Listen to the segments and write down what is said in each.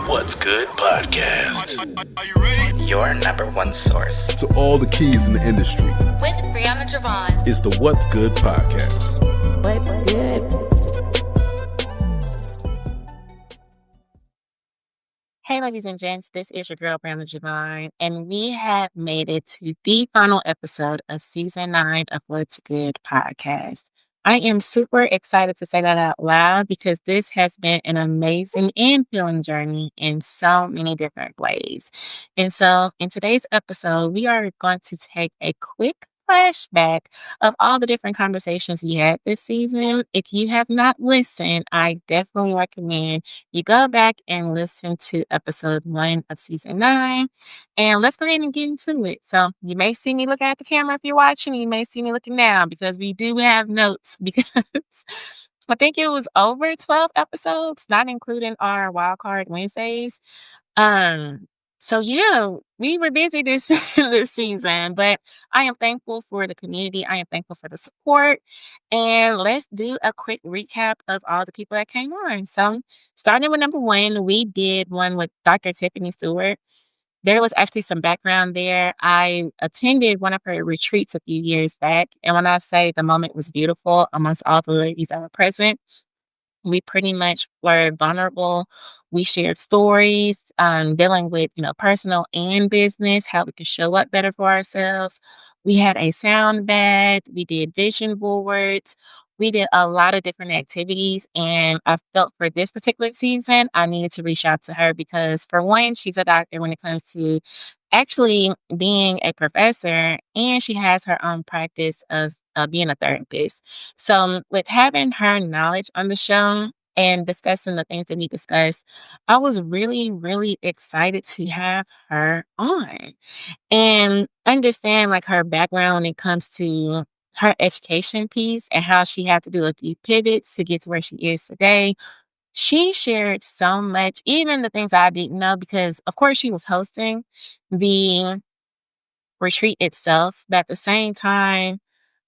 What's Good podcast. Are you ready? Your number one source to all the keys in the industry. With Brianna, Jovahn. It's the What's Good podcast. What's good? Hey, ladies and gents, this is your girl, Brianna Jovahn, and we have made it to the final episode of season 9 of What's Good podcast. I am super excited to say that out loud because this has been an amazing and healing journey in so many different ways. And so in today's episode, we are going to take a quick flashback of all the different conversations we had this season. If you have not listened, I definitely recommend you go back and listen to episode 1 of season 9. And let's go ahead and get into it. So you may see me looking at the camera if you're watching. You may see me looking down because we do have notes because I think it was over 12 episodes, not including our Wildcard Wednesdays. So yeah, we were busy this this season, but I am thankful for the community. I am thankful for the support. And let's do a quick recap of all the people that came on. So starting with number 1, we did one with Dr. Tiffany Stewart. There was actually some background there. I attended one of her retreats a few years back. And when I say the moment was beautiful amongst all the ladies that were present, we pretty much were vulnerable. We shared stories, dealing with, personal and business, how we could show up better for ourselves. We had a sound bath. We did vision boards. We did a lot of different activities. And I felt for this particular season, I needed to reach out to her because, for one, she's a doctor when it comes to actually being a professor, and she has her own practice of being a therapist. So with having her knowledge on the show and discussing the things that we discussed, I was really, really excited to have her on and understand like her background when it comes to her education piece and how she had to do a few pivots to get to where she is today. She shared so much, even the things I didn't know, because of course she was hosting the retreat itself, but at the same time,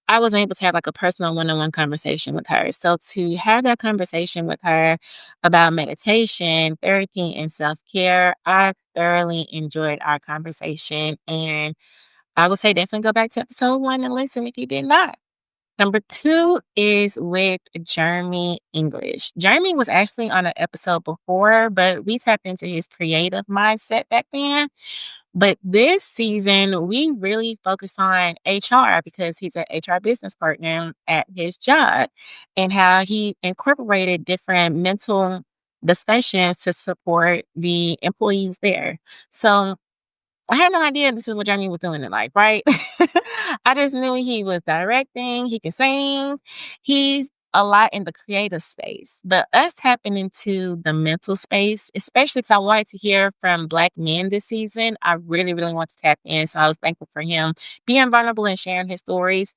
I was able to have like a personal one-on-one conversation with her. So to have that conversation with her about meditation, therapy, and self-care, I thoroughly enjoyed our conversation. And I would say definitely go back to episode 1 and listen if you did not. Number 2 is with Jeremy English. Jeremy was actually on an episode before, but we tapped into his creative mindset back then. But this season, we really focused on HR because he's an HR business partner at his job and how he incorporated different mental discussions to support the employees there. So I had no idea this is what Johnny was doing in life, right? I just knew he was directing, he can sing, he's a lot in the creative space. But us tapping into the mental space, especially because I wanted to hear from Black men this season, I really, really want to tap in. So I was thankful for him being vulnerable and sharing his stories.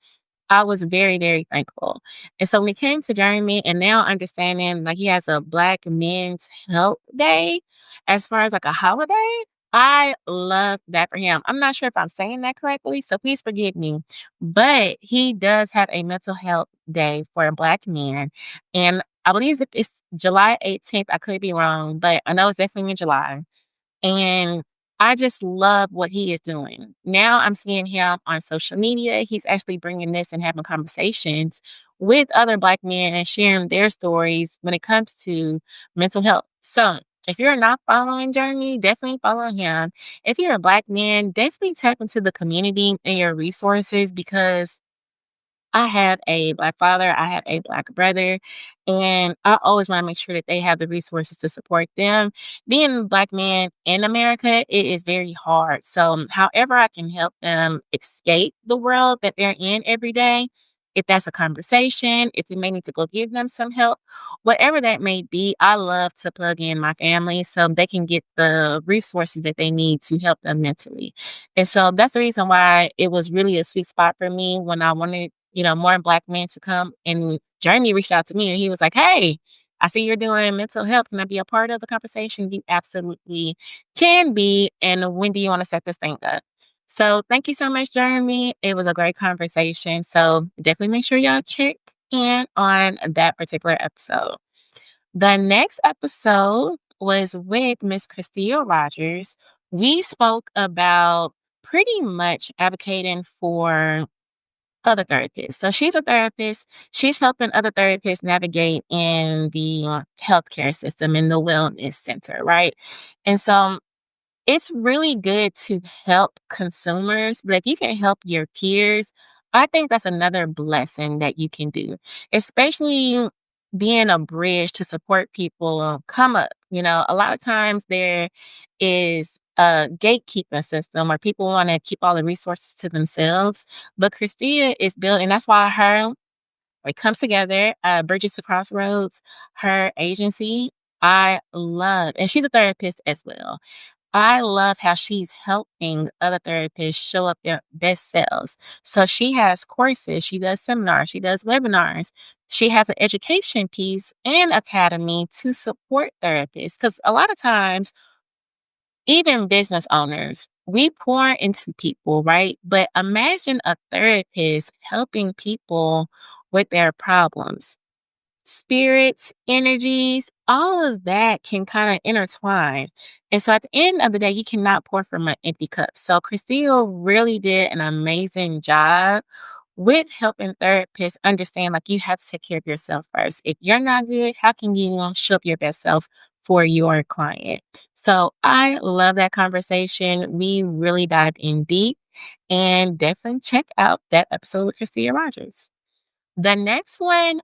I was very, very thankful. And so when it came to Jeremy and now understanding like he has a Black Men's Health Day as far as like a holiday, I love that for him. I'm not sure if I'm saying that correctly, so please forgive me. But he does have a mental health day for Black men. And I believe it's July 18th. I could be wrong, but I know it's definitely in July. And I just love what he is doing. Now I'm seeing him on social media. He's actually bringing this and having conversations with other Black men and sharing their stories when it comes to mental health. So if you're not following Jeremy, definitely follow him. If you're a Black man, definitely tap into the community and your resources because I have a Black father, I have a Black brother, and I always want to make sure that they have the resources to support them. Being a Black man in America, it is very hard. So however I can help them escape the world that they're in every day, if that's a conversation, if we may need to go give them some help, whatever that may be, I love to plug in my family so they can get the resources that they need to help them mentally. And so that's the reason why it was really a sweet spot for me when I wanted, more Black men to come. And Jeremy reached out to me and he was like, hey, I see you're doing mental health. Can I be a part of the conversation? You absolutely can be. And when do you want to set this thing up? So thank you so much, Jeremy. It was a great conversation. So definitely make sure y'all check in on that particular episode. The next episode was with Miss Christia Rogers. We spoke about pretty much advocating for other therapists. So she's a therapist. She's helping other therapists navigate in the healthcare system in the wellness center, right? And so it's really good to help consumers, but if you can help your peers, I think that's another blessing that you can do, especially being a bridge to support people come up. A lot of times there is a gatekeeping system where people want to keep all the resources to themselves, but Christia is building. That's why it comes together, Bridges to Crossroads, her agency, I love, and she's a therapist as well. I love how she's helping other therapists show up their best selves. So she has courses, she does seminars, she does webinars. She has an education piece and academy to support therapists. Because a lot of times, even business owners, we pour into people, right? But imagine a therapist helping people with their problems. Spirits, energies, all of that can kind of intertwine. And so at the end of the day, you cannot pour from an empty cup. So Christia really did an amazing job with helping therapists understand like you have to take care of yourself first. If you're not good, how can you show up your best self for your client? So I love that conversation. We really dived in deep, and definitely check out that episode with Christia Rogers. The next one,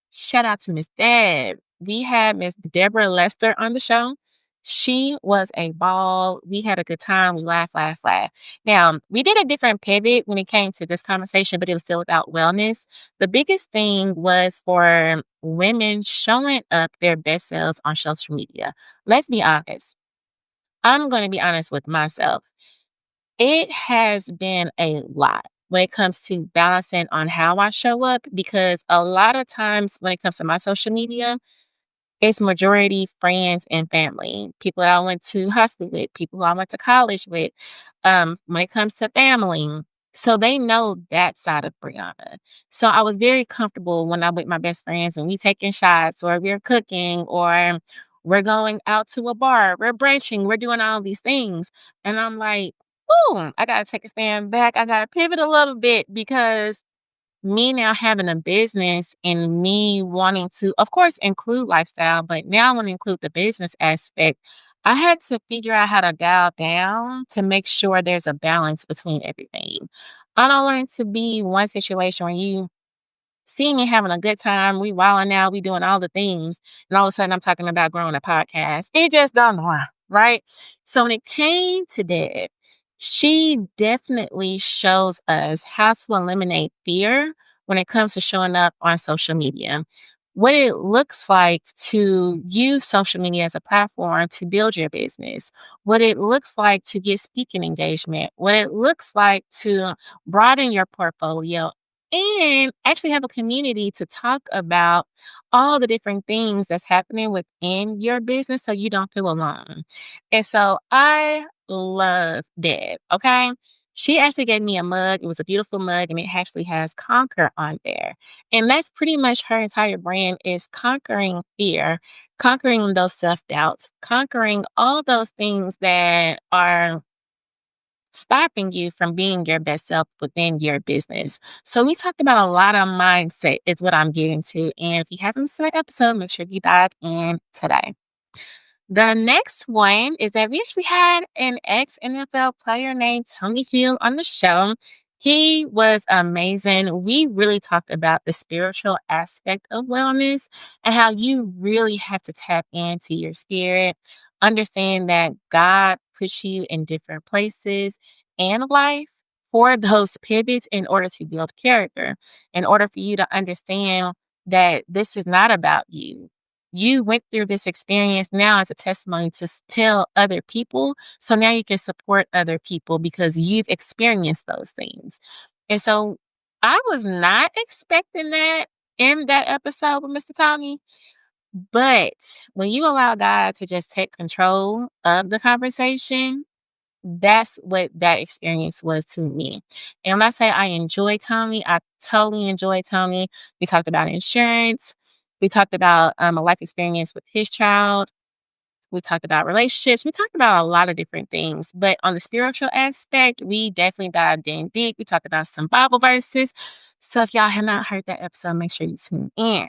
shout out to Miss Deb. We had Miss Deborah Lester on the show. She was a ball. We had a good time. We laughed, laughed, laughed. Now, we did a different pivot when it came to this conversation, but it was still about wellness. The biggest thing was for women showing up their best selves on social media. Let's be honest. I'm going to be honest with myself. It has been a lot when it comes to balancing on how I show up, because a lot of times when it comes to my social media, it's majority friends and family, people that I went to high school with, people who I went to college with, when it comes to family. So they know that side of Brianna. So I was very comfortable when I'm with my best friends and we taking shots or we're cooking or we're going out to a bar, we're brunching, we're doing all these things. And I'm like, ooh, I got to take a stand back. I got to pivot a little bit, because me now having a business and me wanting to, of course, include lifestyle, but now I want to include the business aspect. I had to figure out how to dial down to make sure there's a balance between everything. I don't want it to be one situation where you see me having a good time, we wilding out, we doing all the things, and all of a sudden I'm talking about growing a podcast. It just don't know, right? So when it came to that, she definitely shows us how to eliminate fear when it comes to showing up on social media. What it looks like to use social media as a platform to build your business, what it looks like to get speaking engagement, what it looks like to broaden your portfolio and actually have a community to talk about all the different things that's happening within your business so you don't feel alone. And so I love Deb. Okay. She actually gave me a mug. It was a beautiful mug and it actually has conquer on there. And that's pretty much her entire brand, is conquering fear, conquering those self-doubts, conquering all those things that are stopping you from being your best self within your business. So we talked about a lot of mindset is what I'm getting to. And if you haven't seen that episode, make sure you dive in today. The next one is that we actually had an ex-NFL player named Tony Hill on the show. He was amazing. We really talked about the spiritual aspect of wellness and how you really have to tap into your spirit, understand that God puts you in different places in life for those pivots in order to build character, in order for you to understand that this is not about you. You went through this experience now as a testimony to tell other people. So now you can support other people because you've experienced those things. And so I was not expecting that in that episode with Mr. Tommy. But when you allow God to just take control of the conversation, that's what that experience was to me. And when I say I enjoy Tommy, I totally enjoy Tommy. We talked about insurance. We talked about a life experience with his child. We talked about relationships. We talked about a lot of different things. But on the spiritual aspect, we definitely dived in deep. We talked about some Bible verses. So if y'all have not heard that episode, make sure you tune in.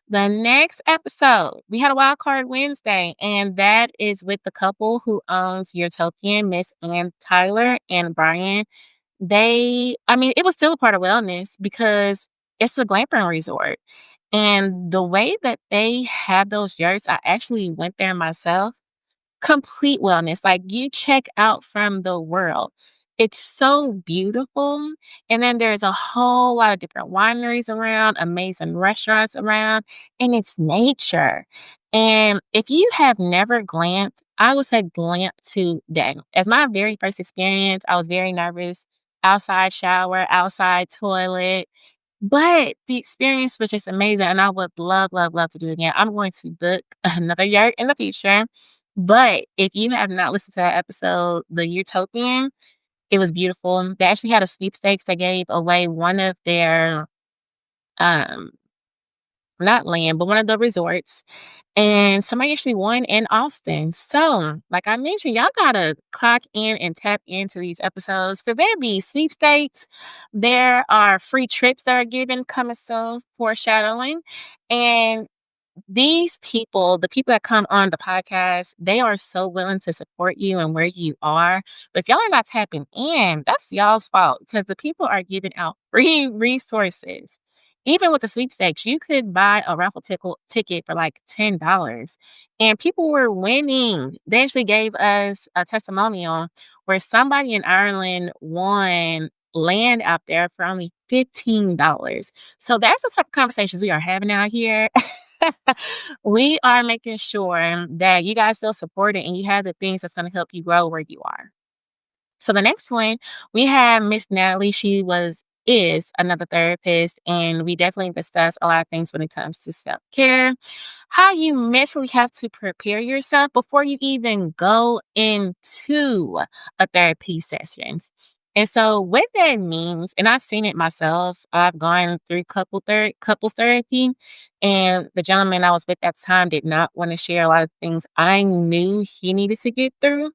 The next episode, we had a Wild Card Wednesday, and that is with the couple who owns Utopian, Miss Ann Tyler and Brian. It was still a part of wellness because it's a glamping resort. And the way that they have those yurts, I actually went there myself. Complete wellness. Like you check out from the world. It's so beautiful. And then there's a whole lot of different wineries around, amazing restaurants around, and it's nature. And if you have never glamped, I would say glamp today. As my very first experience, I was very nervous. Outside shower, outside toilet. But the experience was just amazing, and I would love, love, love to do it again. I'm going to book another yurt in the future. But if you have not listened to that episode, the Utopian, it was beautiful. They actually had a sweepstakes. They gave away one of their, um, not land, but one of the resorts. And somebody actually won in Austin. So, like I mentioned, y'all gotta clock in and tap into these episodes. For there be sweepstakes, there are free trips that are given coming soon, foreshadowing. And these people, the people that come on the podcast, they are so willing to support you and where you are. But if y'all are not tapping in, that's y'all's fault because the people are giving out free resources. Even with the sweepstakes, you could buy a raffle ticket for like $10. And people were winning. They actually gave us a testimonial where somebody in Ireland won land out there for only $15. So that's the type of conversations we are having out here. We are making sure that you guys feel supported and you have the things that's going to help you grow where you are. So the next one, we have Miss Natalie. She is another therapist, and we definitely discuss a lot of things when it comes to self-care, how you mentally have to prepare yourself before you even go into a therapy session. And so what that means, and I've seen it myself, I've gone through couples therapy, and the gentleman I was with at the time did not want to share a lot of things I knew he needed to get through.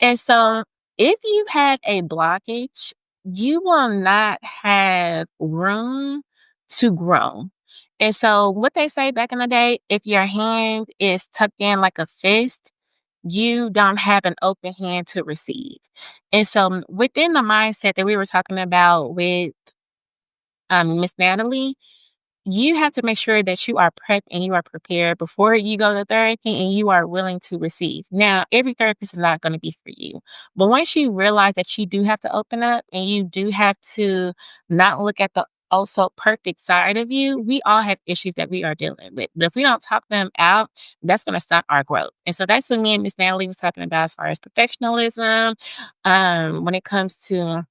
And so if you have a blockage, you will not have room to grow. And so what they say back in the day, if your hand is tucked in like a fist, you don't have an open hand to receive. And so within the mindset that we were talking about with Miss Natalie, you have to make sure that you are prepped and you are prepared before you go to therapy and you are willing to receive. Now, every therapist is not going to be for you. But once you realize that you do have to open up and you do have to not look at the also perfect side of you, we all have issues that we are dealing with. But if we don't talk them out, that's going to stop our growth. And so that's what me and Miss Natalie was talking about as far as perfectionism, when it comes to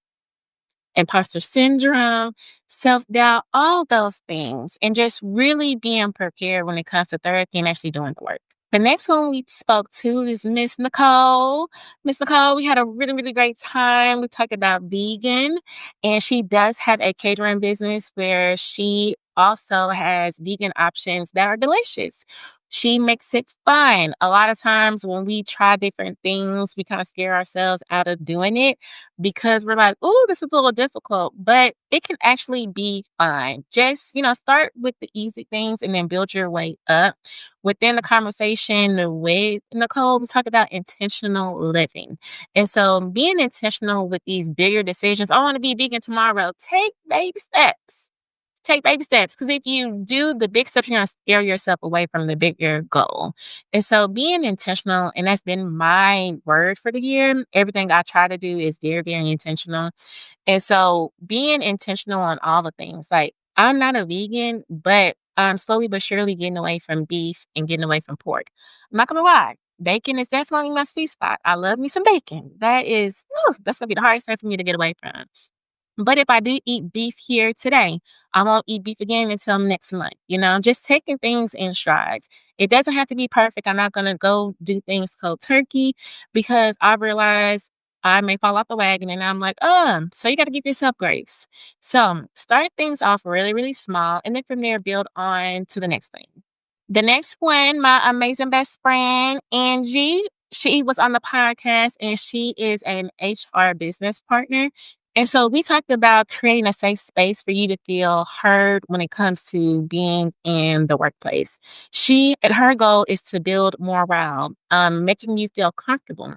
imposter syndrome, self-doubt, all those things, and just really being prepared when it comes to therapy and actually doing the work. The next one we spoke to is Miss Nicole. Miss Nicole, we had a really, really great time. We talked about vegan, and she does have a catering business where she also has vegan options that are delicious. She makes it fun. A lot of times when we try different things, we kind of scare ourselves out of doing it because we're like, oh, this is a little difficult, but it can actually be fun. Just, start with the easy things and then build your way up. Within the conversation with Nicole, we talked about intentional living. And so being intentional with these bigger decisions, I want to be vegan tomorrow. Take baby steps. Take baby steps, because if you do the big steps, you're going to scare yourself away from the bigger goal. And so being intentional, and that's been my word for the year, everything I try to do is very, very intentional. And so being intentional on all the things, like I'm not a vegan, but I'm slowly but surely getting away from beef and getting away from pork. I'm not going to lie. Bacon is definitely my sweet spot. I love me some bacon. That's going to be the hardest thing for me to get away from. But if I do eat beef here today, I won't eat beef again until next month. Just taking things in strides. It doesn't have to be perfect. I'm not going to go do things cold turkey because I realize I may fall off the wagon and I'm like, so you got to give yourself grace. So start things off really, really small. And then from there, build on to the next thing. The next one, my amazing best friend, Angie, she was on the podcast and she is an HR business partner. And so we talked about creating a safe space for you to feel heard when it comes to being in the workplace. Her goal is to build morale, making you feel comfortable.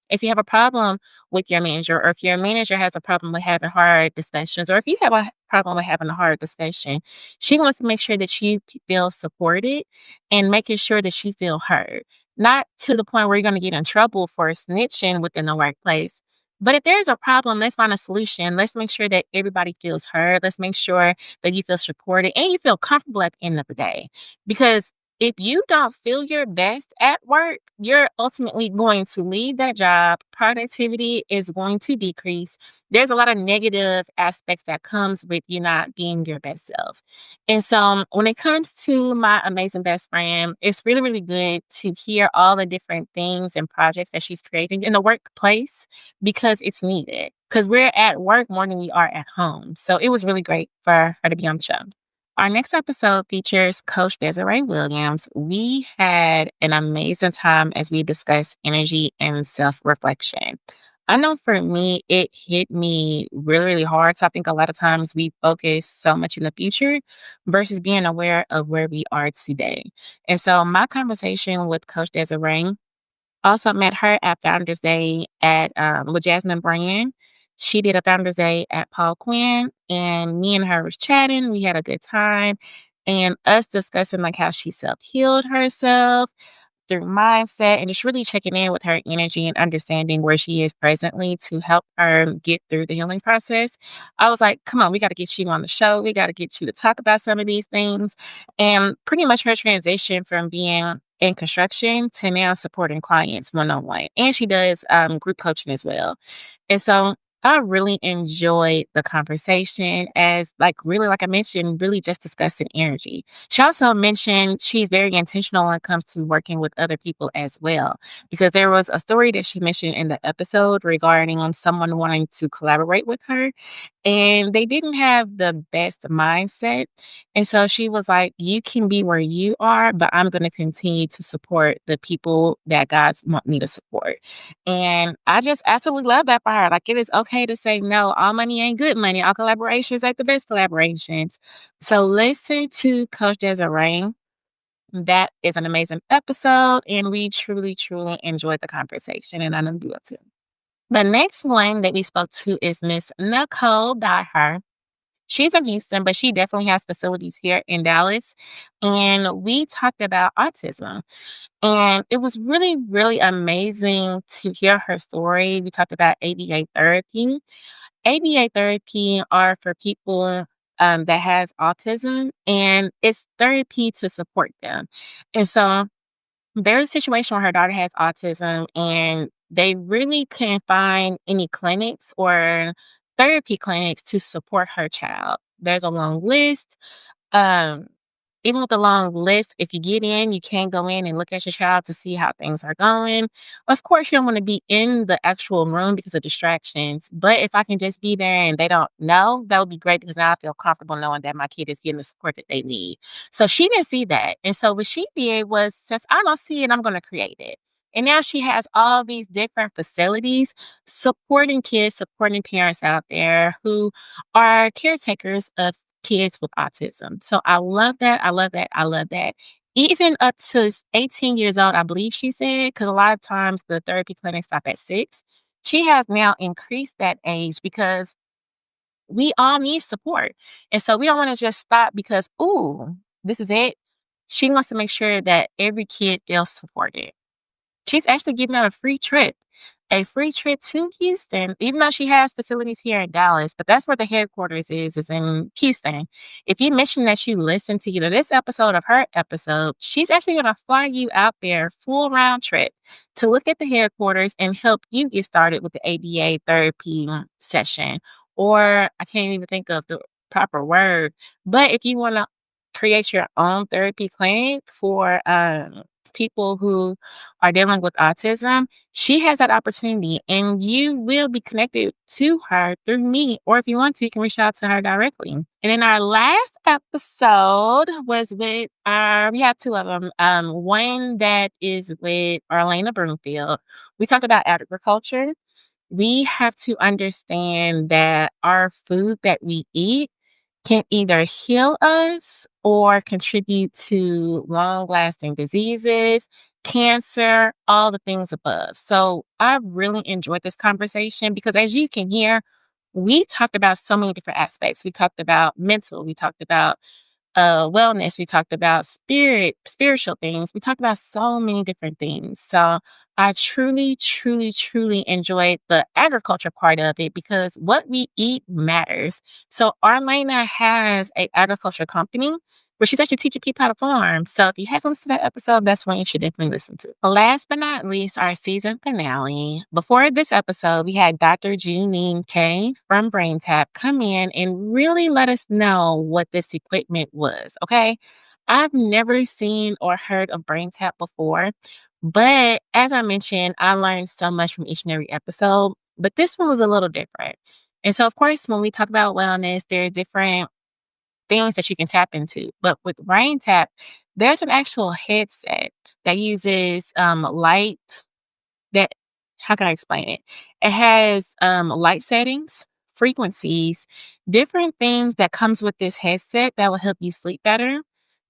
If you have a problem with your manager, or if your manager has a problem with having hard discussions, or if you have a problem with having a hard discussion, she wants to make sure that you feel supported and making sure that you feel heard. Not to the point where you're going to get in trouble for snitching within the workplace. But if there's a problem, let's find a solution. Let's make sure that everybody feels heard. Let's make sure that you feel supported and you feel comfortable at the end of the day. Because if you don't feel your best at work, you're ultimately going to leave that job. Productivity is going to decrease. There's a lot of negative aspects that comes with you not being your best self. And so when it comes to my amazing best friend, it's really, really good to hear all the different things and projects that she's creating in the workplace because it's needed. Because we're at work more than we are at home. So it was really great for her to be on the show. Our next episode features Coach Desiree Williams. We had an amazing time as we discussed energy and self-reflection. I know for me, it hit me really, really hard. So I think a lot of times we focus so much in the future versus being aware of where we are today. And so my conversation with Coach Desiree, also met her at Founders Day at with Jasmine Brand. She did a Founders Day at Paul Quinn, and me and her was chatting. We had a good time, and us discussing like how she self healed herself through mindset, and just really checking in with her energy and understanding where she is presently to help her get through the healing process. I was like, come on, we got to get you on the show. We got to get you to talk about some of these things. And pretty much her transition from being in construction to now supporting clients one-on-one. And she does group coaching as well. And so I really enjoyed the conversation as really, like I mentioned, really just discussing energy. She also mentioned she's very intentional when it comes to working with other people as well, because there was a story that she mentioned in the episode regarding someone wanting to collaborate with her and they didn't have the best mindset. And so she was like, you can be where you are, but I'm going to continue to support the people that God's want me to support. And I just absolutely love that for her. Like, it is okay to say no. All money ain't good money. All collaborations ain't the best collaborations. So listen to Coach Desiree. That is an amazing episode. And we truly, truly enjoyed the conversation. And I know you will too. The next one that we spoke to is Miss Nicole Dyer. She's in Houston, but she definitely has facilities here in Dallas. And we talked about autism. And it was really, really amazing to hear her story. We talked about ABA therapy. ABA therapy are for people that has autism, and it's therapy to support them. And so there's a situation where her daughter has autism, and they really couldn't find any clinics or therapy clinics to support her child. There's a long list. Um, Even with the long list, if you get in, you can't go in and look at your child to see how things are going. Of course, you don't want to be in the actual room because of distractions. But if I can just be there and they don't know, that would be great because now I feel comfortable knowing that my kid is getting the support that they need. So she didn't see that. And so what she did was, since I don't see it, I'm going to create it. And now she has all these different facilities supporting kids, supporting parents out there who are caretakers of kids with autism. So I love that. I love that. I love that. Even up to 18 years old, I believe she said, because a lot of times the therapy clinics stop at 6. She has now increased that age because we all need support. And so we don't want to just stop because, ooh, this is it. She wants to make sure that every kid feels supported. She's actually giving out a free trip to Houston, even though she has facilities here in Dallas, but that's where the headquarters is in Houston. If you mention that you listened to either this episode or her episode, she's actually going to fly you out there full round trip to look at the headquarters and help you get started with the ABA therapy session. Or I can't even think of the proper word, but if you want to create your own therapy clinic for people who are dealing with autism, she has that opportunity and you will be connected to her through me. Or if you want to, you can reach out to her directly. And then our last episode was with we have two of them. One that is with Arlana Brumfield. We talked about agriculture. We have to understand that our food that we eat can either heal us or contribute to long lasting diseases, cancer, all the things above. So I really enjoyed this conversation because, as you can hear, we talked about so many different aspects. We talked about mental, we talked about wellness. We talked about spiritual things. We talked about so many different things. So I truly, truly, truly enjoyed the agriculture part of it because what we eat matters. So Arlana has a agriculture company where she's actually teaching people how to farm. So if you haven't listened to that episode, that's one you should definitely listen to. Last but not least, our season finale. Before this episode, we had Dr. JuNene K from BrainTap come in and really let us know what this equipment was. Okay. I've never seen or heard of BrainTap before, but as I mentioned, I learned so much from each and every episode, but this one was a little different. And so, of course, when we talk about wellness, there's different things that you can tap into. But with BrainTap, there's an actual headset that uses light that, how can I explain it? It has light settings, frequencies, different things that comes with this headset that will help you sleep better,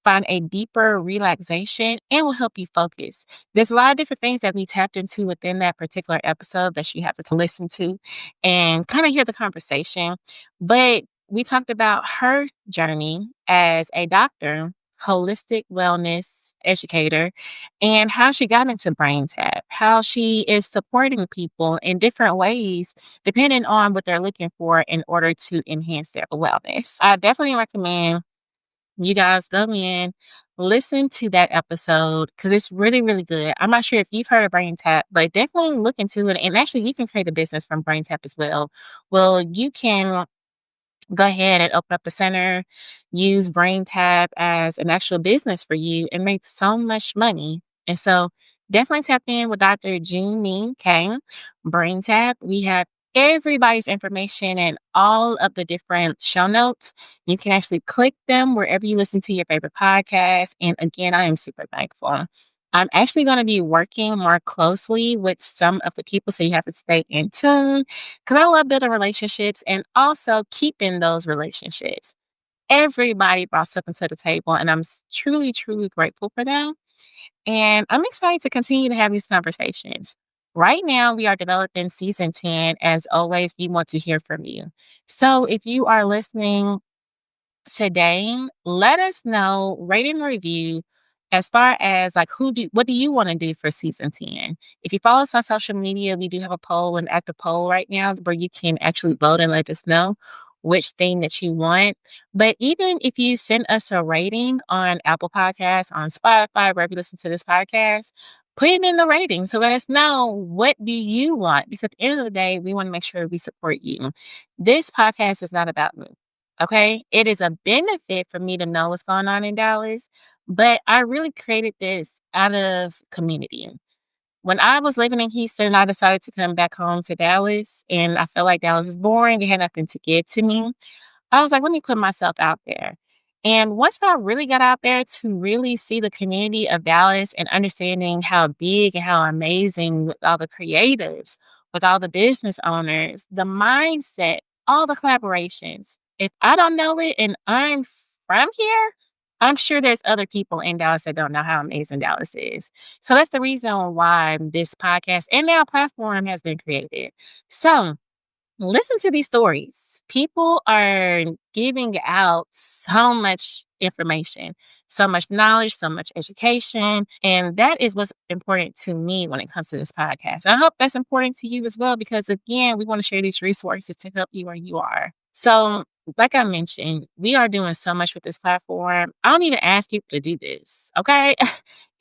find a deeper relaxation, and will help you focus. There's a lot of different things that we tapped into within that particular episode that you have to listen to and kind of hear the conversation. But we talked about her journey as a doctor, holistic wellness educator, and how she got into BrainTap, how she is supporting people in different ways, depending on what they're looking for in order to enhance their wellness. I definitely recommend you guys go in, listen to that episode because it's really, really good. I'm not sure if you've heard of BrainTap, but definitely look into it. And actually, you can create a business from BrainTap as well. Well, you can go ahead and open up the center, use BrainTap as an actual business for you and make so much money. And so definitely tap in with Dr. JuNene K. BrainTap. We have everybody's information and all of the different show notes. You can actually click them wherever you listen to your favorite podcast. And again, I am super thankful. I'm actually going to be working more closely with some of the people, so you have to stay in tune because I love building relationships and also keeping those relationships. Everybody brought something to the table, and I'm truly, truly grateful for them. And I'm excited to continue to have these conversations. Right now, we are developing season 10. As always, we want to hear from you. So if you are listening today, let us know, rate and review as far as like what do you want to do for season 10? If you follow us on social media, we do have a poll, an active poll right now where you can actually vote and let us know which thing that you want. But even if you send us a rating on Apple Podcasts, on Spotify, wherever you listen to this podcast, put it in the rating. So let us know, what do you want? Because at the end of the day, we want to make sure we support you. This podcast is not about me. Okay. It is a benefit for me to know what's going on in Dallas, but I really created this out of community. When I was living in Houston, I decided to come back home to Dallas, and I felt like Dallas was boring. It had nothing to give to me. I was like, let me put myself out there. And once I really got out there to really see the community of Dallas and understanding how big and how amazing with all the creatives, with all the business owners, the mindset, all the collaborations. If I don't know it and I'm from here, I'm sure there's other people in Dallas that don't know how amazing Dallas is. So that's the reason why this podcast and now platform has been created. So listen to these stories. People are giving out so much information, so much knowledge, so much education. And that is what's important to me when it comes to this podcast. I hope that's important to you as well, because again, we want to share these resources to help you where you are. So like I mentioned, we are doing so much with this platform. I don't even ask people to do this. Okay.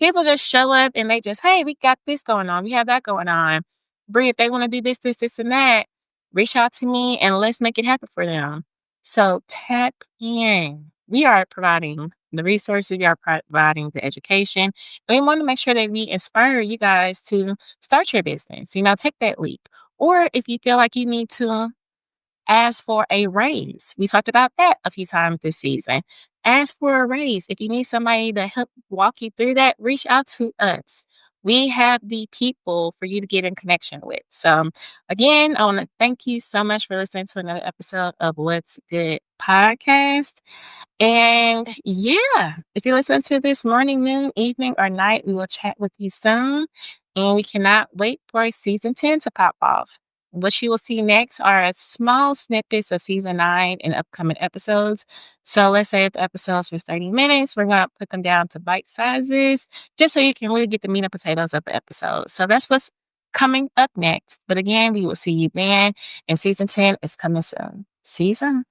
People just show up and they just, hey, we got this going on. We have that going on. Bree, if they want to do this, and that, reach out to me and let's make it happen for them. So tap in. we are providing the resources, we are providing the education, and we want to make sure that we inspire you guys to start your business. Take that leap. Or if you feel like you need to ask for a raise, we talked about that a few times this season. Ask for a raise. If you need somebody to help walk you through that, reach out to us. We have the people for you to get in connection with. So, again, I want to thank you so much for listening to another episode of What's Good Podcast. And yeah, if you listen to this morning, noon, evening, or night, we will chat with you soon. And we cannot wait for season 10 to pop off. What you will see next are small snippets of season 9 and upcoming episodes. So let's say if the episodes was 30 minutes, we're going to put them down to bite sizes just so you can really get the meat and potatoes of the episode. So that's what's coming up next. But again, we will see you then. And season 10 is coming soon. Season.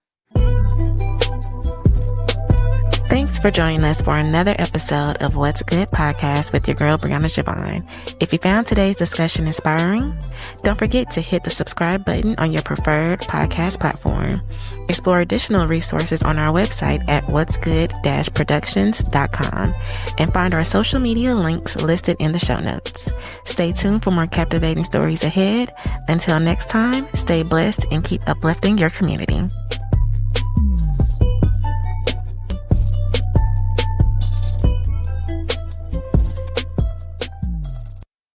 Thanks for joining us for another episode of What's Good Podcast with your girl, Brianna Jovahn. If you found today's discussion inspiring, don't forget to hit the subscribe button on your preferred podcast platform. Explore additional resources on our website at whatsgood-productions.com and find our social media links listed in the show notes. Stay tuned for more captivating stories ahead. Until next time, stay blessed and keep uplifting your community.